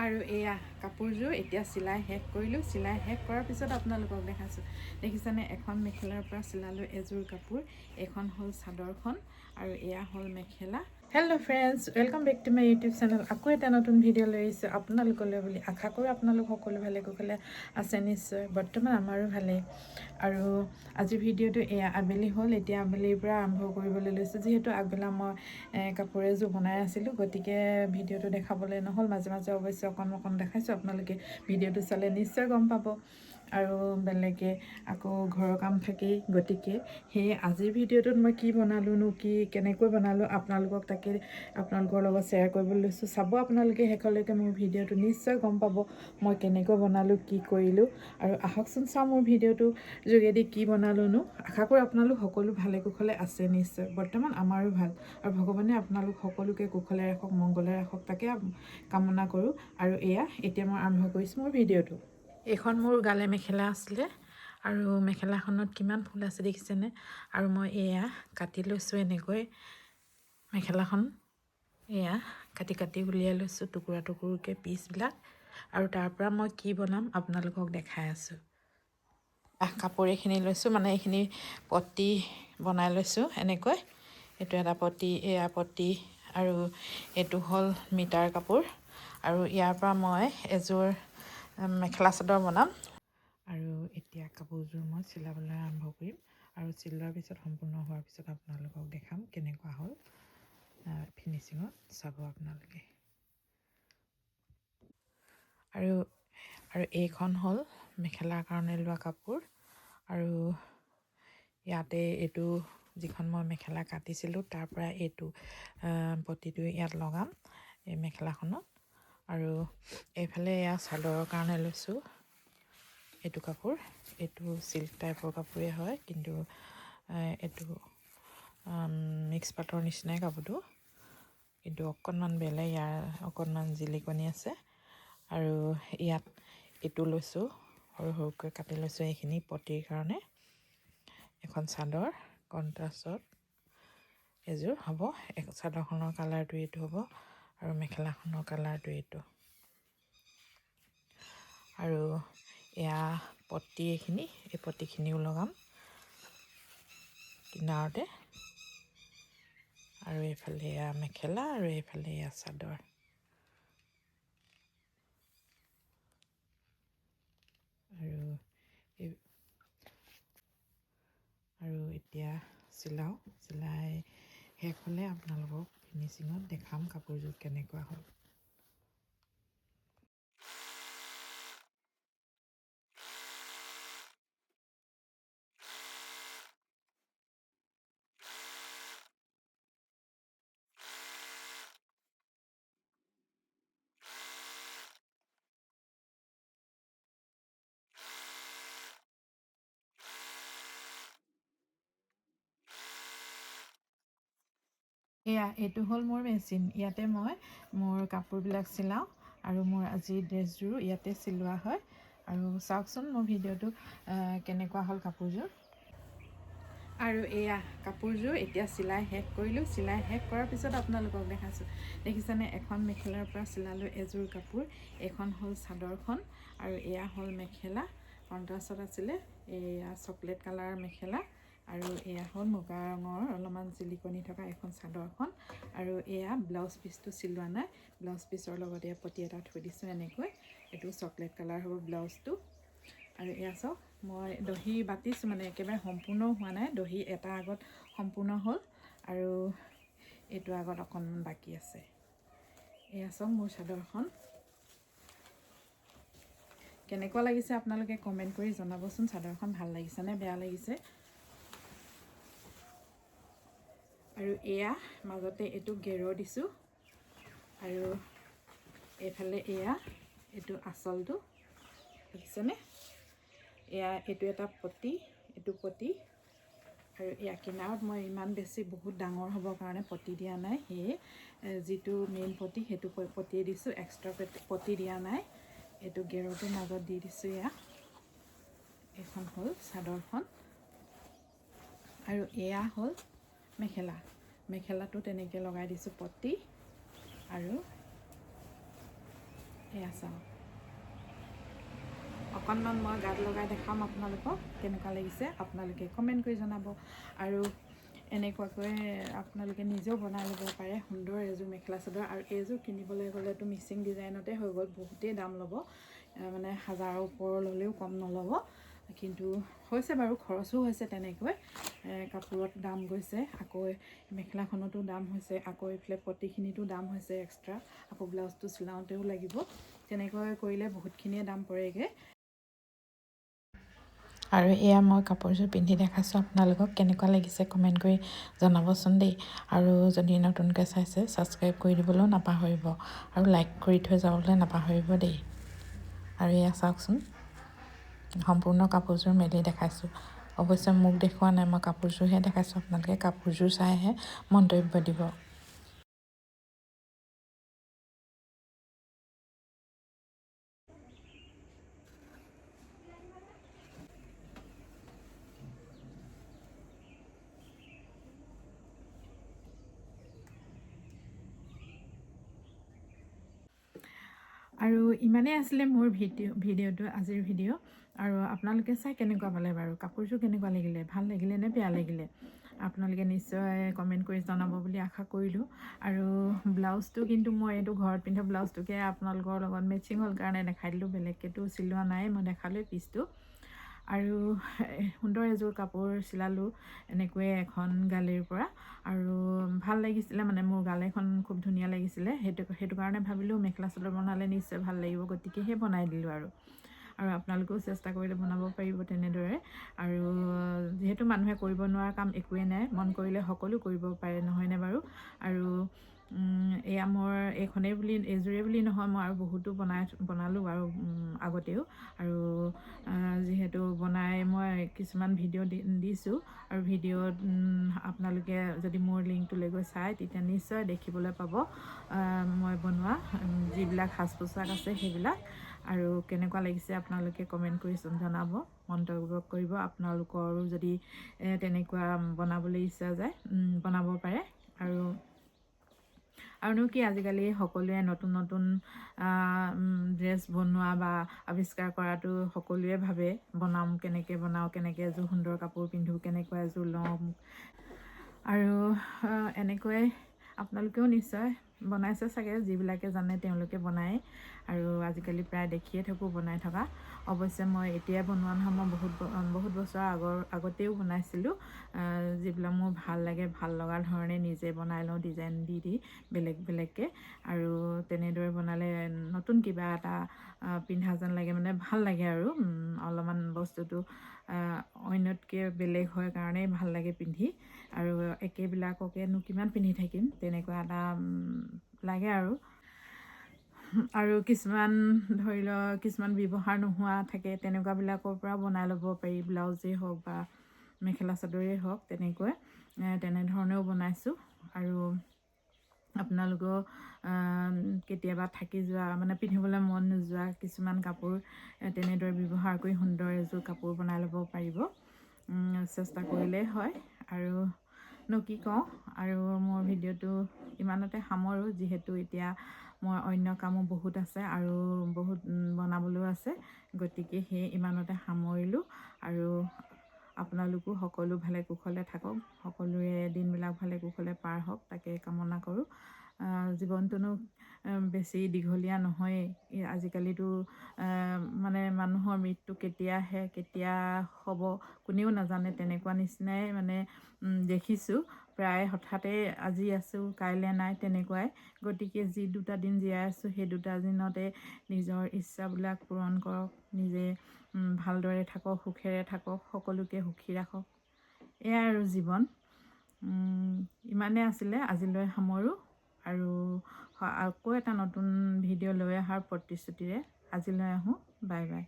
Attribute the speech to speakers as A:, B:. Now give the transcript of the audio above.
A: আৰু এয়া কাপোৰযোৰ এতিয়া চিলাই শেষ কৰিলোঁ। চিলাই শেষ কৰাৰ পিছত আপোনালোকক দেখাইছোঁ। দেখিছেনে, এখন মেখেলাৰ পৰা চিলালোঁ এযোৰ কাপোৰ। এইখন হ'ল চাদৰখন আৰু এয়া হ'ল মেখেলা। Hello' friends, welcome back to my YouTube channel. আকৌ এটা নতুন ভিডিঅ' লৈ আহিছোঁ আপোনালোকলৈ বুলি আশা কৰোঁ আপোনালোক সকলো ভালে কুশলে আছে নিশ্চয়। বৰ্তমান আমাৰো ভালেই। আৰু আজিৰ ভিডিঅ'টো এয়া আবেলি হ'ল। এতিয়া আবেলিৰ পৰা আৰম্ভ কৰিবলৈ লৈছোঁ, যিহেতু আগবেলা মই কাপোৰ এযোৰ বনাই আছিলোঁ, গতিকে ভিডিঅ'টো দেখাবলৈ নহ'ল। মাজে মাজে অৱশ্যে অকণ দেখাইছোঁ, আপোনালোকে ভিডিঅ'টো চালে নিশ্চয় গম পাব। আৰু বেলেগে আকৌ ঘৰৰ কাম থাকেই, গতিকে সেয়ে আজিৰ ভিডিঅ'টোত মই কি বনালোনো, কেনেকৈ বনালোঁ আপোনালোকৰ লগত শ্বেয়াৰ কৰিবলৈ লৈছোঁ। চাব আপোনালোকে শেষলৈকে মোৰ ভিডিঅ'টো, নিশ্চয় গম পাব মই কেনেকৈ বনালোঁ, কি কৰিলোঁ। আৰু আহকচোন চাওঁ মোৰ ভিডিঅ'টোৰ যোগেদি কি বনালোনো। আশা কৰোঁ আপোনালোক সকলো ভালে কুশলে আছে নিশ্চয়। বৰ্তমান আমাৰো ভাল, আৰু ভগৱানে আপোনালোক সকলোকে কুশলে ৰাখক, মংগলে ৰাখক, তাকে কামনা কৰোঁ। আৰু এতিয়া মই আৰম্ভ কৰিছোঁ মোৰ ভিডিঅ'টো। এইখন মোৰ গালে মেখেলা আছিলে, আৰু মেখেলাখনত কিমান ফুল আছে দেখিছেনে। আৰু মই কাটি লৈছোঁ এনেকৈ মেখেলাখন। কাটি উলিয়াই লৈছোঁ টুকুৰা টুকুৰকৈ পিচবিলাক। আৰু তাৰ পৰা মই কি বনাম আপোনালোকক দেখাই আছোঁ। কাপোৰ এইখিনি লৈছোঁ, মানে এইখিনি পটি বনাই লৈছোঁ এনেকৈ। এইটো এটা পটি, পটি, আৰু এইটো হ'ল মিটাৰ কাপোৰ। আৰু ইয়াৰ পৰা মই এযোৰ মেখেলা চাদৰ বনাম। আৰু এতিয়া কাপোৰযোৰ মই চিলাবলৈ আৰম্ভ কৰিম, আৰু চিলোৱাৰ পিছত সম্পূৰ্ণ হোৱাৰ পিছত আপোনালোকক দেখাম কেনেকুৱা হ'ল ফিনিচিঙত। চাব আপোনালোকে। আৰু এইখন হ'ল মেখেলাৰ কাৰণে লোৱা কাপোৰ। আৰু ইয়াতে এইটো যিখন মই মেখেলা কাটিছিলোঁ তাৰ পৰা এইটো পটিটো ইয়াত লগাম এই মেখেলাখনত। আৰু এইফালে চাদৰৰ কাৰণে লৈছোঁ এইটো কাপোৰ। এইটো চিল্ক টাইপৰ কাপোৰেই হয়, কিন্তু এইটো মিক্স পাটৰ নিচিনাই কাপোৰটো, কিন্তু অকণমান বেলেগ, ইয়াৰ অকণমান জিলিকনি আছে। আৰু ইয়াত এইটো লৈছোঁ, সৰু সৰুকৈ কাটি লৈছোঁ এইখিনি পটিৰ কাৰণে। এখন চাদৰ কণ্ট্ৰাষ্টত এযোৰ হ'ব। চাদৰখনৰ কালাৰটো এইটো হ'ব, আৰু মেখেলাখনৰ কালাৰটো এইটো। আৰু পটি এই পটিখিনিও লগাম কিনাৰতে। আৰু এইফালে মেখেলা, আৰু এইফালে চাদৰ। আৰু এতিয়া চিলাই শেষ হ'লে আপোনালোকক ফিনিচিঙত দেখাম কাপোৰযোৰ কেনেকুৱা হ'ল। এইটো হ'ল মোৰ মেচিন। ইয়াতে মই মোৰ কাপোৰবিলাক চিলাওঁ, আৰু মোৰ আজিৰ ড্ৰেছযোৰো ইয়াতে চিলোৱা হয়। আৰু চাওকচোন মোৰ ভিডিঅ'টো কেনেকুৱা হ'ল কাপোৰযোৰ। আৰু কাপোৰযোৰ এতিয়া চিলাই শেষ কৰিলোঁ। চিলাই শেষ কৰাৰ পিছত আপোনালোকক দেখাইছোঁ। দেখিছেনে, এখন মেখেলাৰ পৰা চিলালোঁ এযোৰ কাপোৰ। এইখন হ'ল চাদৰখন, আৰু এয়া হ'ল মেখেলা। কণ্ট্ৰাষ্টত আছিলে, চকলেট কালাৰ মেখেলা। আৰু এয়া হ'ল মুগা ৰঙৰ অলপমান জিলিকনি থকা এখন চাদৰখন। আৰু ব্লাউজ পিচটো চিলোৱা নাই, ব্লাউজ পিচৰ লগত পটি এটা থৈ দিছোঁ এনেকৈ। এইটো চকলেট কালাৰ হ'ব ব্লাউজটো। আৰু চাওক, মই দহি বাতিছোঁ, মানে একেবাৰে সম্পূৰ্ণও হোৱা নাই। দহি এটা আগত সম্পূৰ্ণ হ'ল, আৰু এইটো আগত অকণমান বাকী আছে। চাওক মোৰ চাদৰখন কেনেকুৱা লাগিছে আপোনালোকে কমেণ্ট কৰি জনাবচোন। চাদৰখন ভাল লাগিছেনে বেয়া লাগিছে। আৰু মাজতে এইটো গেৰ দিছোঁ, আৰু এইফালে এইটো আঁচলটো দেখিছেনে। এইটো এটা পটি, এইটো পটি। আৰু কিনাৰত মই ইমান বেছি বহুত ডাঙৰ হ'বৰ কাৰণে পটি দিয়া নাই, সেয়ে যিটো মেইন পটি সেইটো পটিয়ে দিছোঁ, এক্সট্ৰা পটি দিয়া নাই। এইটো গেৰটোৰ মাজত দি দিছোঁ। এইখন হ'ল চাদৰখন, আৰু হ'ল মেখেলাটো তেনেকৈ লগাই দিছোঁ পটি। আৰু এয়া চাওঁ অকণমান মই গাত লগাই দেখাম আপোনালোকক কেনেকুৱা লাগিছে আপোনালোকে কমেণ্ট কৰি জনাব আৰু এনেকুৱাকৈ আপোনালোকে নিজেও বনাই ল'ব পাৰে সুন্দৰ এযোৰ মেখেলা চাদৰ আৰু এইযোৰ কিনিবলৈ গ'লেতো মিচিং ডিজাইনতে হৈ গ'ল বহুতেই দাম ল'ব মানে 1000ৰ ওপৰ ল'লেও কম নল'ব কিন্তু হৈছে বাৰু খৰচো হৈছে তেনেকৈ কাপোৰত দাম গৈছে আকৌ মেখেলাখনতো দাম হৈছে আকৌ এইফালে পটিখিনিতো দাম হৈছে এক্সট্ৰা আকৌ ব্লাউজটো চিলাওঁতেও লাগিব তেনেকৈ কৰিলে বহুতখিনিয়ে দাম পৰেগৈ আৰু এয়া মই কাপোৰযোৰ পিন্ধি দেখাইছোঁ আপোনালোকক কেনেকুৱা লাগিছে কমেণ্ট কৰি জনাবচোন দেই আৰু যদি নতুনকৈ চাইছে ছাবস্ক্ৰাইব কৰি দিবলৈও নাপাহৰিব আৰু লাইক কৰি থৈ যাবলৈ নাপাহৰিব দেই আৰু এয়া চাওকচোন সম্পূৰ্ণ কাপোৰযোৰ মেলি দেখাইছোঁ অৱশ্যে মোক দেখুওৱা নাই মই কাপোৰযোৰহে দেখাইছোঁ আপোনালোকে কাপোৰযোৰ চাইহে মন্তব্য দিব আৰু ইমানেই আছিলে মোৰ ভিডিঅ'টো আজিৰ ভিডিঅ' আৰু আপোনালোকে চাই কেনেকুৱা পালে বাৰু কাপোৰযোৰ কেনেকুৱা লাগিলে ভাল লাগিলে নে বেয়া লাগিলে আপোনালোকে নিশ্চয় কমেণ্ট কৰি জনাব বুলি আশা কৰিলোঁ আৰু ব্লাউজটো কিন্তু মই এইটো ঘৰত পিন্ধা ব্লাউজটোকে আপোনালোকৰ লগত মেচিং হ'ল কাৰণে দেখাই দিলোঁ বেলেগকেতো চিলোৱা নাই মই দেখালোৱে পিচটো আৰু সুন্দৰ এযোৰ কাপোৰ চিলালোঁ এনেকৈয়ে এখন গালিৰ পৰা আৰু ভাল লাগিছিলে মানে মোৰ গালেখন খুব ধুনীয়া লাগিছিলে সেইটো কাৰণে ভাবিলোঁ মেখেলা চাদৰ বনালে নিশ্চয় ভাল লাগিব গতিকেহে বনাই দিলোঁ আৰু আপোনালোকেও চেষ্টা কৰিলে বনাব পাৰিব তেনেদৰে আৰু যিহেতু মানুহে কৰিব নোৱাৰা কাম একোৱেই নাই মন কৰিলে সকলো কৰিব পাৰে নহয়নে বাৰু আৰু এয়া মোৰ এইযোৰে বুলি নহয় মই আৰু বহুতো বনালোঁ বাৰু আগতেও আৰু যিহেতু বনাই মই কিছুমান ভিডিঅ' দিছোঁ আৰু ভিডিঅ'ত আপোনালোকে যদি মোৰ লিংকটোলৈ গৈ চাই তেতিয়া নিশ্চয় দেখিবলৈ পাব মই বনোৱা যিবিলাক সাজ পোছাক আছে সেইবিলাক আৰু কেনেকুৱা লাগিছে আপোনালোকে কমেণ্ট কৰি জনাব মন্তব্য কৰিব আপোনালোকৰো যদি তেনেকুৱা বনাবলৈ ইচ্ছা যায় বনাব পাৰে আৰুনো কি আজিকালি সকলোৱে নতুন নতুন ড্ৰেছ বনোৱা বা আৱিষ্কাৰ কৰাটো সকলোৱে ভাবে কেনেকৈ বনাওঁ কেনেকৈ এযোৰ সুন্দৰ কাপোৰ পিন্ধোঁ কেনেকুৱা এযোৰ লওঁ আৰু এনেকৈ আপোনালোকেও নিশ্চয় বনাইছে চাগে যিবিলাকে জানে তেওঁলোকে বনায় আৰু আজিকালি প্ৰায় দেখিয়ে থাকোঁ বনাই থকা অৱশ্যে মই এতিয়াই বনোৱা নহয় মই বহুত বছৰ আগতেও বনাইছিলোঁ যিবিলাক মোৰ ভাল লাগে ভাল লগা ধৰণে নিজে বনাই লওঁ ডিজাইন দি বেলেগকৈ আৰু তেনেদৰে বনালে নতুন কিবা এটা পিন্ধা যেন লাগে মানে ভাল লাগে আৰু অলপমান বস্তুটো অন্যতকৈ বেলেগ হয় কাৰণেই ভাল লাগে পিন্ধি আৰু একেবিলাককেনো কিমান পিন্ধি থাকিম তেনেকুৱা এটা লাগে আৰু কিছুমান ধৰি লওক কিছুমান ব্যৱহাৰ নোহোৱা থাকে তেনেকুৱাবিলাকৰ পৰা বনাই ল'ব পাৰি ব্লাউজেই হওক বা মেখেলা চাদৰেই হওক তেনেধৰণেও বনাইছোঁ আৰু আপোনালোকেও কেতিয়াবা থাকি যোৱা মানে পিন্ধিবলৈ মন নোযোৱা কিছুমান কাপোৰ তেনেদৰে ব্যৱহাৰ কৰি সুন্দৰ এযোৰ কাপোৰ বনাই ল'ব পাৰিব চেষ্টা কৰিলেই হয় আৰুনো কি কওঁ আৰু মোৰ ভিডিঅ'টো ইমানতে সামৰোঁ যিহেতু এতিয়া মই অন্য কামো বহুত আছে আৰু বহুত বনাবলৈও আছে গতিকে সেই ইমানতে সামৰিলোঁ আৰু আপোনালোকো সকলো ভালে কুশলে থাকক সকলোৰে দিনবিলাক ভালে কুশলে পাৰ হওক তাকে কামনা কৰোঁ জীৱনটোনো বেছি দীঘলীয়া নহয়েই আজিকালিতো মানে মানুহৰ মৃত্যু কেতিয়া আহে কেতিয়া হ'ব কোনেও নাজানে তেনেকুৱা নিচিনাই মানে দেখিছোঁ প্ৰায় হঠাতে আজি আছোঁ কাইলৈ নাই তেনেকুৱাই গতিকে যি দুটা দিন জীয়াই আছোঁ সেই দুটা দিনতে নিজৰ ইচ্ছাবিলাক পূৰণ কৰক নিজে ভালদৰে থাকক সুখেৰে থাকক সকলোকে সুখী ৰাখক এয়াই আৰু জীৱন ইমানেই আছিলে আজিলৈ সামৰোঁ আৰু আকৌ এটা নতুন ভিডিঅ' লৈ অহাৰ প্ৰতিশ্ৰুতিৰে আজিলৈ আহোঁ বাই বাই